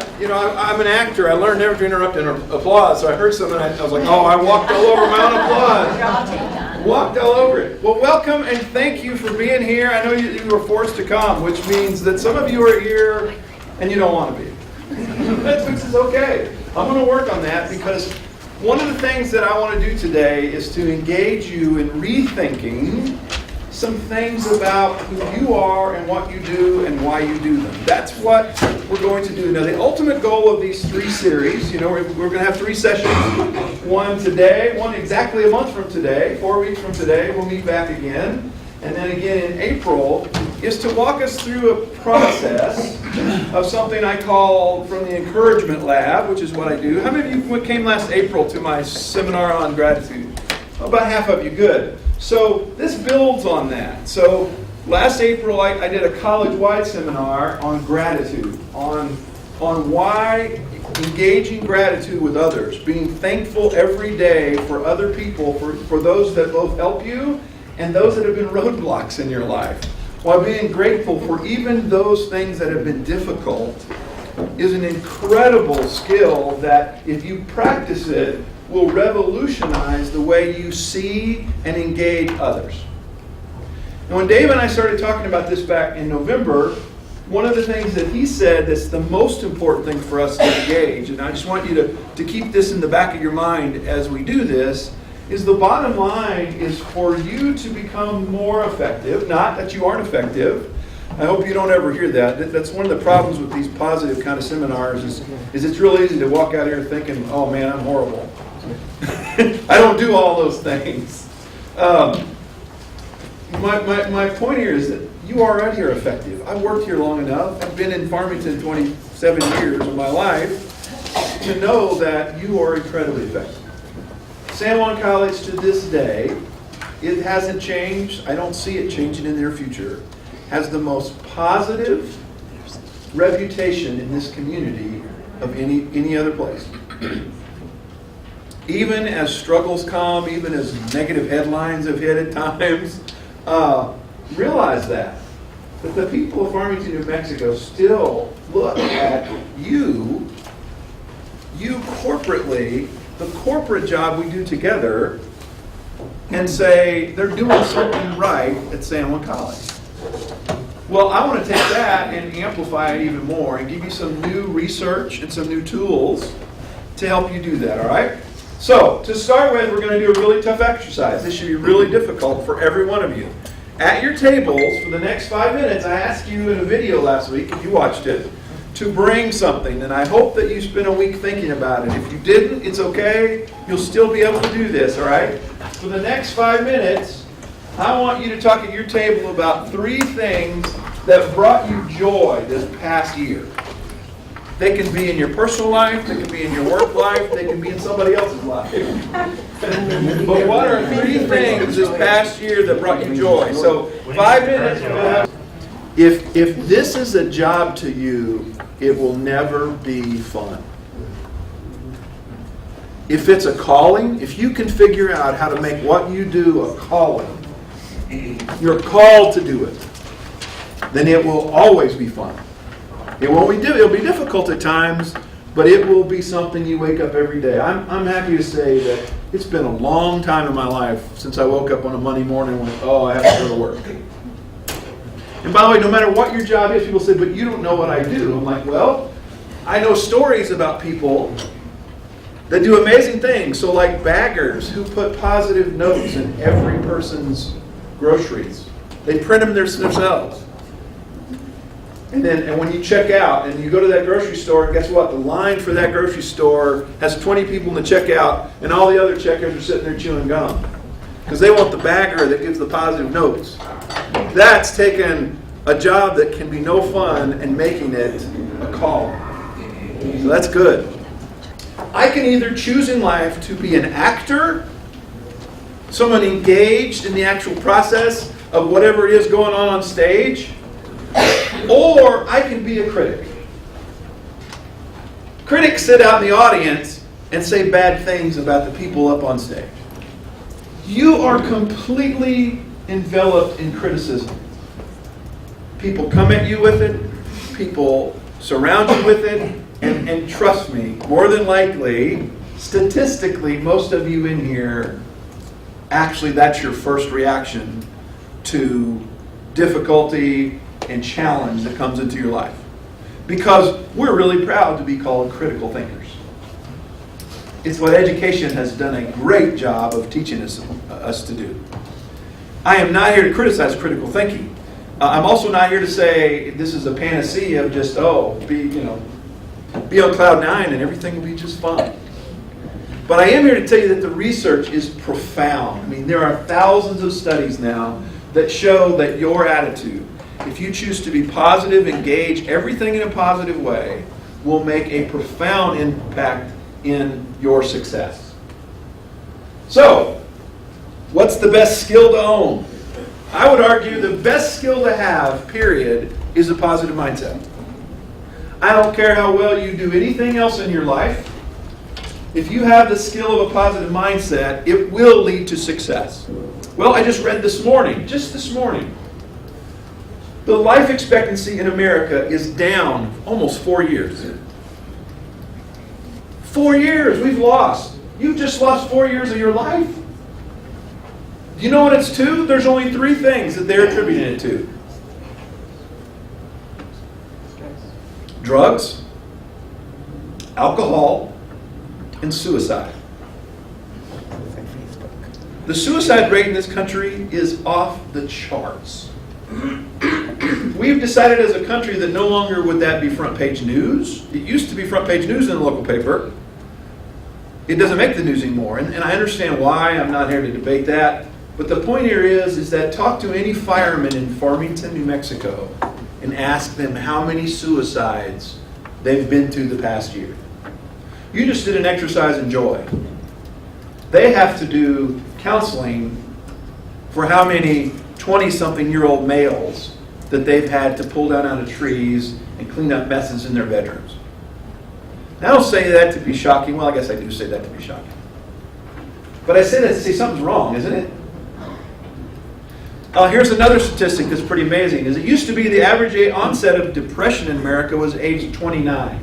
I'm an actor. I learned never to interrupt in applause. So I heard something, I was like, oh, I walked all over my own applause. Walked all over it. Well, welcome and thank you for being here. I know you were forced to come, which means that some of you are here and you don't want to be. Which is okay. I'm going to work on that because one of the things that I want to do today is to engage you in rethinking some things about who you are and what you do and why you do them. That's what we're going to do. Now, the ultimate goal of these three series, we're going to have 3 sessions. One today, one exactly a month from today, 4 weeks from today, we'll meet back again. And then again in April, is to walk us through a process of something I call from the encouragement lab, which is what I do. How many of you came last April to my seminar on gratitude? About half of you, good. So this builds on that. So last April I did a college-wide seminar on gratitude, on why engaging gratitude with others, being thankful every day for other people, for those that both help you and those that have been roadblocks in your life, while being grateful for even those things that have been difficult is an incredible skill that if you practice it, will revolutionize the way you see and engage others. And when Dave and I started talking about this back in November, one of the things that he said that's the most important thing for us to engage, and I just want you to keep this in the back of your mind as we do this, is the bottom line is for you to become more effective, not that you aren't effective. I hope you don't ever hear that. That's one of the problems with these positive kind of seminars is it's real easy to walk out here thinking, oh man, I'm horrible. I don't do all those things. My point here is that you already are effective. I've worked here long enough. I've been in Farmington 27 years of my life to know that you are incredibly effective. San Juan College to this day, it hasn't changed. I don't see it changing in the near future. Has the most positive reputation in this community of any other place. Even as struggles come, even as negative headlines have hit at times, realize that the people of Farmington, New Mexico still look at you corporately, the corporate job we do together, and say they're doing something right at San Juan College. Well, I want to take that and amplify it even more and give you some new research and some new tools to help you do that, all right? So, to start with, we're going to do a really tough exercise. This should be really difficult for every one of you. At your tables, for the next 5 minutes, I asked you in a video last week, if you watched it, to bring something. And I hope that you spent a week thinking about it. If you didn't, it's okay. You'll still be able to do this, all right? For the next 5 minutes, I want you to talk at your table about 3 things that brought you joy this past year. They can be in your personal life, they can be in your work life, they can be in somebody else's life. But what are 3 things this past year that brought you joy? So 5 minutes. If this is a job to you, it will never be fun. If it's a calling, if you can figure out how to make what you do a calling, you're called to do it, then it will always be fun. It'll be difficult at times, but it will be something you wake up every day. I'm happy to say that it's been a long time in my life since I woke up on a Monday morning and went, oh, I have to go to work. And by the way, no matter what your job is, people say, but you don't know what I do. I'm like, well, I know stories about people that do amazing things. So like baggers who put positive notes in every person's groceries. They print them themselves. And when you check out and you go to that grocery store, guess what? The line for that grocery store has 20 people in the checkout, and all the other checkers are sitting there chewing gum. Because they want the bagger that gives the positive notes. That's taking a job that can be no fun and making it a call. So that's good. I can either choose in life to be an actor, someone engaged in the actual process of whatever it is going on stage, or I can be a critic. Critics sit out in the audience and say bad things about the people up on stage. You are completely enveloped in criticism. People come at you with it. People surround you with it. And trust me, more than likely, statistically, most of you in here, actually that's your first reaction to difficulty and challenge that comes into your life. Because we're really proud to be called critical thinkers. It's what education has done a great job of teaching us to do. I am not here to criticize critical thinking. I'm also not here to say this is a panacea of just, be on cloud nine and everything will be just fine. But I am here to tell you that the research is profound. I mean, there are thousands of studies now that show that your attitude, if you choose to be positive, engage everything in a positive way, will make a profound impact in your success. So, what's the best skill to own? I would argue the best skill to have, period, is a positive mindset. I don't care how well you do anything else in your life. If you have the skill of a positive mindset, it will lead to success. Well, I just read this morning, the life expectancy in America is down almost 4 years. 4 years we've lost. You've just lost 4 years of your life. Do you know what it's to? There's only 3 things that they're attributing it to. Drugs, alcohol, and suicide. The suicide rate in this country is off the charts. We've decided as a country that no longer would that be front page news. It used to be front page news in the local paper. It doesn't make the news anymore, and I understand why. I'm not here to debate that. But the point here is that talk to any fireman in Farmington, New Mexico, and ask them how many suicides they've been through the past year. You just did an exercise in joy. They have to do counseling for how many 20-something-year-old males that they've had to pull down out of trees and clean up messes in their bedrooms. I don't say that to be shocking. Well, I guess I do say that to be shocking. But I say that to say something's wrong, isn't it? Here's another statistic that's pretty amazing. Is it used to be the average onset of depression in America was age 29.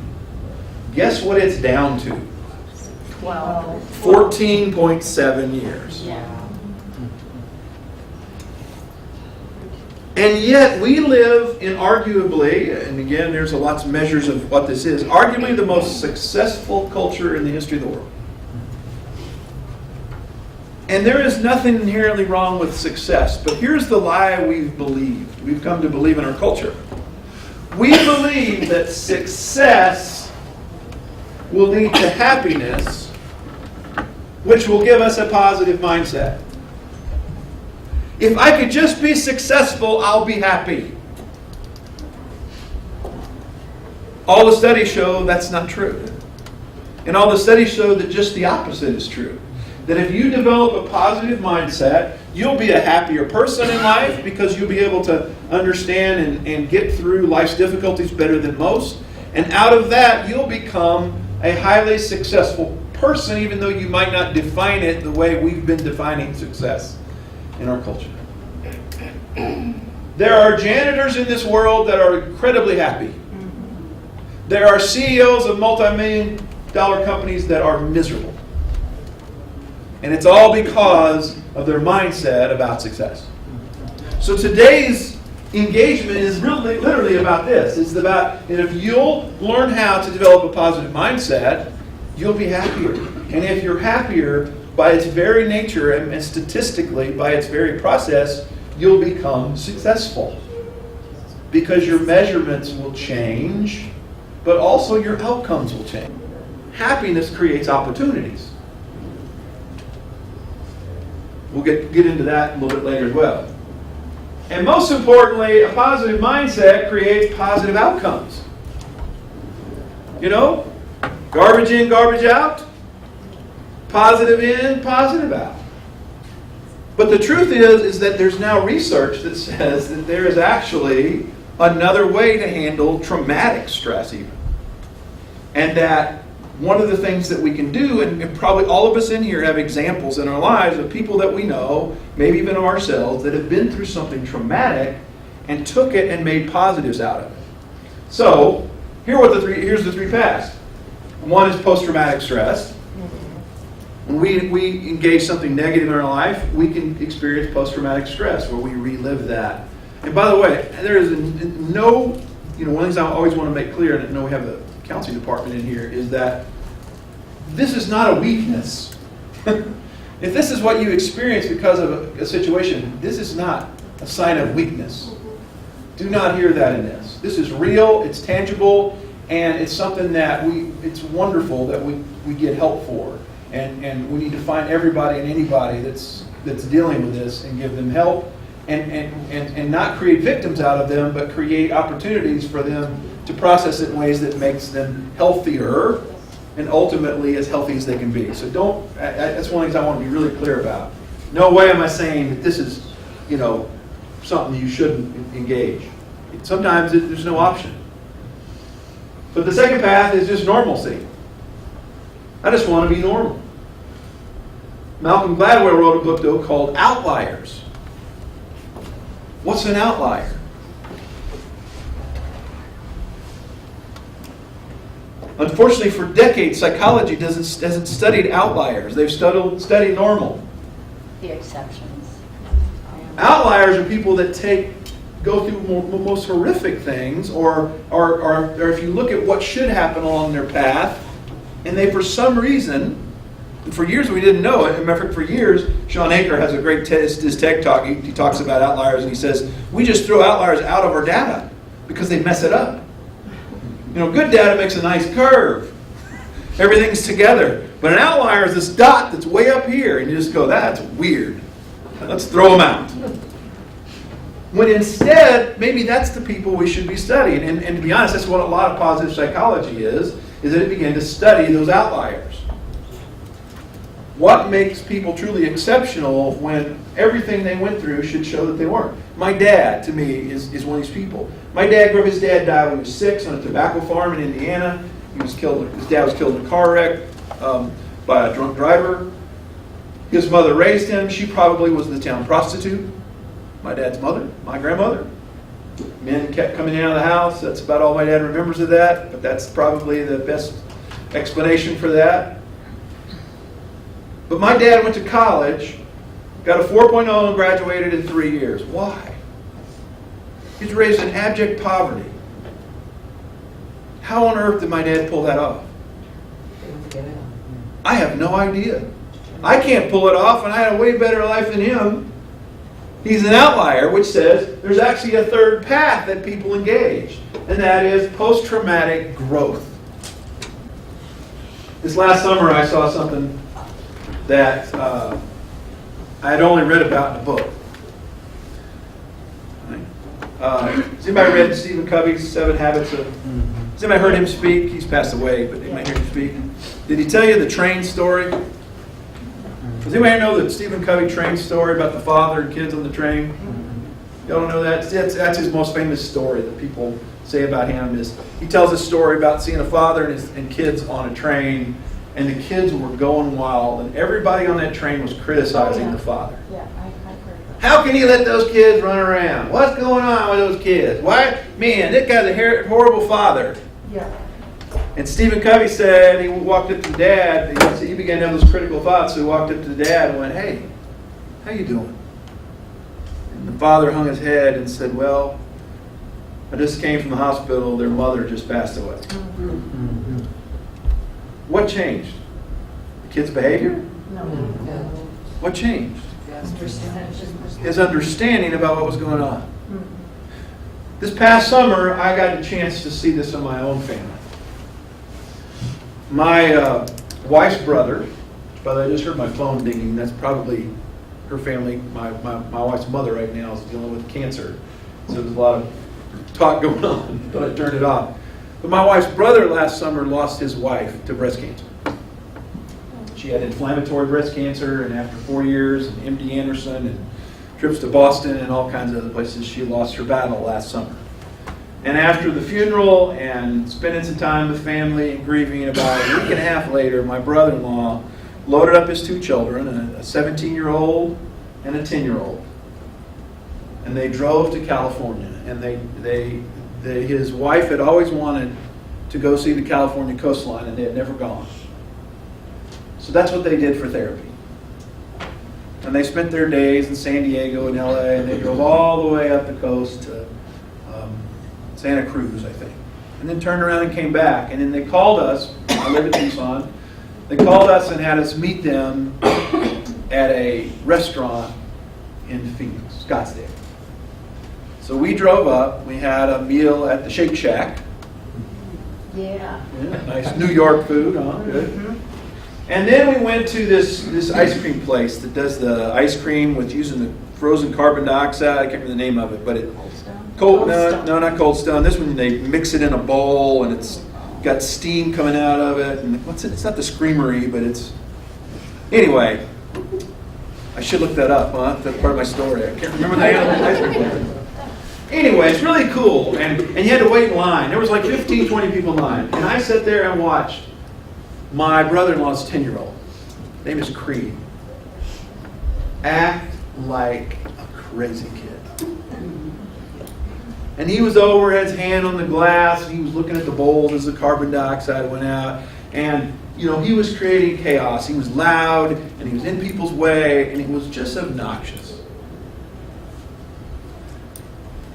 Guess what it's down to? 14.7 years. Yeah. And yet we live in arguably, and again there's lots of measures of what this is, arguably the most successful culture in the history of the world. And there is nothing inherently wrong with success. But here's the lie we've come to believe in our culture. We believe that success will lead to happiness, which will give us a positive mindset. If I could just be successful, I'll be happy. All the studies show that's not true. And all the studies show that just the opposite is true. That if you develop a positive mindset, you'll be a happier person in life because you'll be able to understand and get through life's difficulties better than most. And out of that, you'll become a highly successful person, even though you might not define it the way we've been defining success in our culture. There are janitors in this world that are incredibly happy. There are CEOs of multi-million-dollar companies that are miserable. And it's all because of their mindset about success. So today's engagement is really literally about this. It's about, and if you'll learn how to develop a positive mindset, you'll be happier. And if you're happier, by its very nature and statistically, by its very process, you'll become successful. Because your measurements will change, but also your outcomes will change. Happiness creates opportunities. We'll get into that a little bit later as well. And most importantly, a positive mindset creates positive outcomes. You know, garbage in, garbage out. Positive in, positive out. But the truth is that there's now research that says that there is actually another way to handle traumatic stress even. And that one of the things that we can do, and probably all of us in here have examples in our lives of people that we know, maybe even of ourselves, that have been through something traumatic and took it and made positives out of it. So, Here's the three paths. One is post-traumatic stress. When we engage something negative in our life, we can experience post-traumatic stress where we relive that. And by the way, there is no, one of the things I always want to make clear, and I know we have the counseling department in here, is that this is not a weakness. If this is what you experience because of a situation, this is not a sign of weakness. Do not hear that in this. This is real, it's tangible, and it's something that it's wonderful that we get help for. And we need to find everybody and anybody that's dealing with this and give them help and not create victims out of them, but create opportunities for them to process it in ways that makes them healthier and ultimately as healthy as they can be. So that's one of the things I want to be really clear about. No way am I saying that this is, something you shouldn't engage. Sometimes there's no option. But the second path is just normalcy. I just want to be normal. Malcolm Gladwell wrote a book, though, called Outliers. What's an outlier? Unfortunately, for decades, psychology hasn't studied outliers. They've studied normal. The exceptions. Outliers are people that go through most horrific things, or if you look at what should happen along their path, and they, for some reason, and for years we didn't know it. As a matter of fact, for years, Sean Aker has a great his tech talk. He talks about outliers, and he says, we just throw outliers out of our data because they mess it up. Good data makes a nice curve. Everything's together. But an outlier is this dot that's way up here, and you just go, that's weird. Let's throw them out. When instead, maybe that's the people we should be studying. And to be honest, that's what a lot of positive psychology is that it began to study those outliers. What makes people truly exceptional when everything they went through should show that they weren't? My dad, to me, is one of these people. My dad his dad died when he was 6 on a tobacco farm in Indiana. His dad was killed in a car wreck by a drunk driver. His mother raised him. She probably was the town prostitute. My dad's mother, my grandmother. Men kept coming out of the house. That's about all my dad remembers of that, but that's probably the best explanation for that. But my dad went to college, got a 4.0 and graduated in 3 years. Why? He was raised in abject poverty. How on earth did my dad pull that off? I have no idea. I can't pull it off, and I had a way better life than him. He's an outlier, which says there's actually a third path that people engage, and that is post-traumatic growth. This last summer I saw something that I had only read about in a book. Has anybody read Stephen Covey's 7 Habits of... Has anybody heard him speak? He's passed away, but they might hear him speak. Did he tell you the train story? Does anybody know the Stephen Covey train story about the father and kids on the train? Y'all don't know that? That's his most famous story that people say about him. Is he tells a story about seeing a father and kids on a train, and the kids were going wild, and everybody on that train was criticizing the father. Yeah, I've heard of that. How can he let those kids run around? What's going on with those kids? Why? Man, that guy's a horrible father. Yeah. And Stephen Covey said, he walked up to Dad, he began to have those critical thoughts, so he walked up to the Dad and went, hey, how you doing? And the father hung his head and said, well, I just came from the hospital, their mother just passed away. Mm-hmm. What changed? The kid's behavior? No. What changed? His understanding about what was going on. Mm-hmm. This past summer, I got a chance to see this in my own family. My wife's brother, by the way, I just heard my phone dinging. That's probably her family. My wife's mother right now is dealing with cancer. So there's a lot of talk going on, but I turned it off. But my wife's brother last summer lost his wife to breast cancer. She had inflammatory breast cancer, and after 4 years, and MD Anderson, and trips to Boston, and all kinds of other places, she lost her battle last summer. And after the funeral and spending some time with family and grieving, about a week and a half later, my brother-in-law loaded up his 2 children, a 17-year-old and a 10-year-old. And they drove to California. And his wife had always wanted to go see the California coastline, and they had never gone. So that's what they did for therapy. And they spent their days in San Diego and LA, and they drove all the way up the coast to Santa Cruz, I think. And then turned around and came back. And then they called us, I live in Tucson, they called us and had us meet them at a restaurant in Phoenix, Scottsdale. So we drove up, we had a meal at the Shake Shack. Yeah. Nice New York food, huh? Good. And then we went to this ice cream place that does the ice cream with using the frozen carbon dioxide. I can't remember the name of it, but it no, not Cold Stone. This one they mix it in a bowl and it's got steam coming out of it. And what's it? It's not the Screamery, but it's anyway. I should look that up, huh? That's part of my story. I can't remember the name of the ice cream place. Anyway, it's really cool, and you had to wait in line. There was like 15, 20 people in line, and I sat there and watched my brother-in-law's 10-year-old, his name is Creed, act like a crazy kid. And he was over, had his hand on the glass, and he was looking at the bowls as the carbon dioxide went out. And, you know, he was creating chaos. He was loud, and he was in people's way, and he was just obnoxious.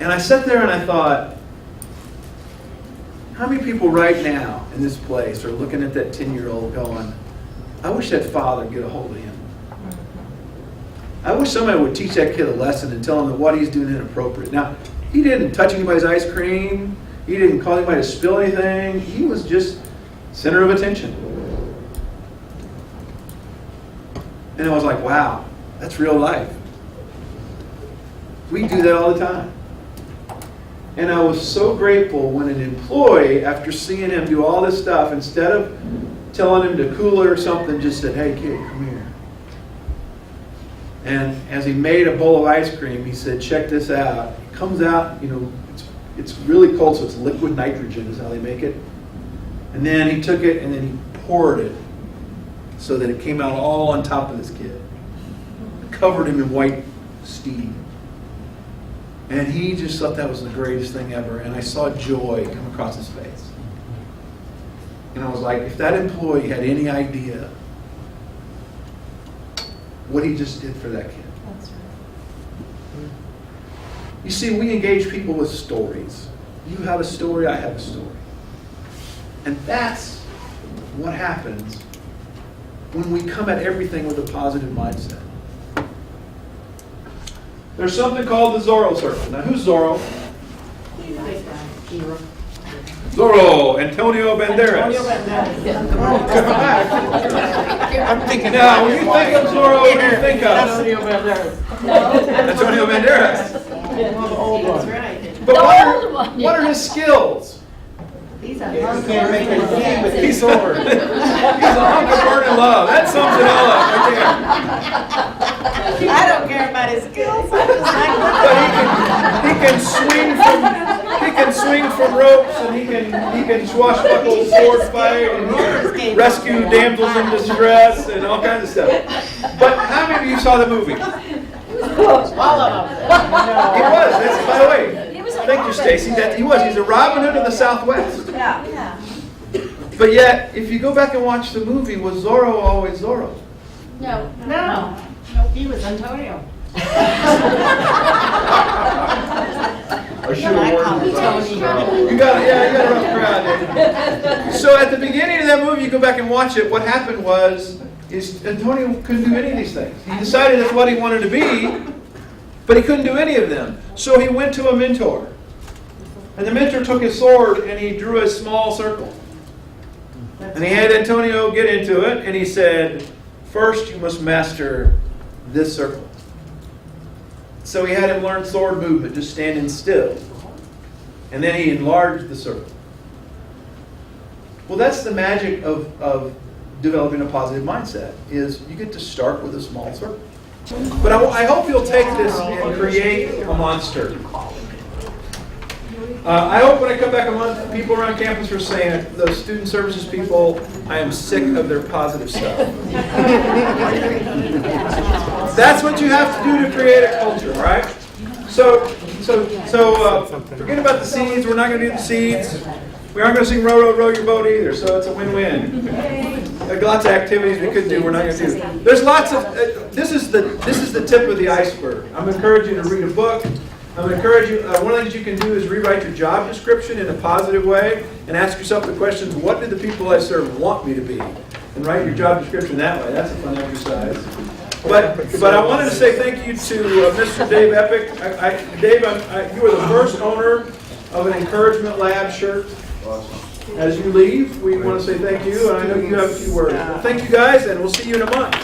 And I sat there and I thought, how many people right now in this place are looking at that 10-year-old going, I wish that father would get a hold of him. I wish somebody would teach that kid a lesson and tell him that what he's doing is inappropriate. Now, he didn't touch anybody's ice cream. He didn't cause anybody to spill anything. He was just center of attention. And I was like, wow, that's real life. We do that all the time. And I was so grateful when an employee, after seeing him do all this stuff, instead of telling him to cool it or something, just said, hey kid, come here. And as he made a bowl of ice cream, he said, check this out. It comes out, you know, it's really cold, so it's liquid nitrogen is how they make it. And then he took it and then he poured it so that it came out all on top of this kid. Covered him in white steam. And he just thought that was the greatest thing ever. And I saw joy come across his face. And I was like, if that employee had any idea what he just did for that kid. That's right. You see, we engage people with stories. You have a story, I have a story. And that's what happens when we come at everything with a positive mindset. There's something called the Zorro Circle. Now, who's Zorro? Zorro, Antonio Banderas. I'm thinking now, when you think of Zorro, what do you think of? Antonio Banderas. That's right. But what are his skills? These are He's a hunk of burning love. That sums it all up right there. I don't care about his skills. I just like But he can swing from ropes, and he can swashbuckle, sword fight, and rescue damsels in distress, and all kinds of stuff. But how many of you saw the movie? all of them. He was. That's, by the way. Thank you, Stacy. He was. He's a Robin Hood of the Southwest. Yeah. But yet, if you go back and watch the movie, was Zorro always Zorro? No. No. He was Antonio. I should have warned you about Australia. You got a rough crowd, dude. So at the beginning of that movie, you go back and watch it. What happened is Antonio couldn't do any of these things. He decided that's what he wanted to be, but he couldn't do any of them. So he went to a mentor. And the mentor took his sword and he drew a small circle. And he had Antonio get into it, and he said, first you must master this circle. So he had him learn sword movement, just standing still. And then he enlarged the circle. Well, that's the magic of developing a positive mindset, is you get to start with a small circle. But I hope you'll take this and create a monster. I hope when I come back a month, people around campus are saying, those student services people, I am sick of their positive stuff. That's what you have to do to create a culture, right? So forget about the seeds. We're not going to do the seeds. We aren't going to sing row, row, row your boat either, so it's a win-win. There are lots of activities we could do. We're not going to do. There's lots of. This is the tip of the iceberg. I'm encouraging you to read a book. I'm encouraging you. One of the things you can do is rewrite your job description in a positive way and ask yourself the questions: what do the people I serve want me to be? And write your job description that way. That's a fun exercise. But I wanted to say thank you to Mr. Dave Epic. Dave, you are the first owner of an Encouragement Lab shirt. As you leave, we want to say thank you, and I know you have a few words. Thank you guys, and we'll see you in a month.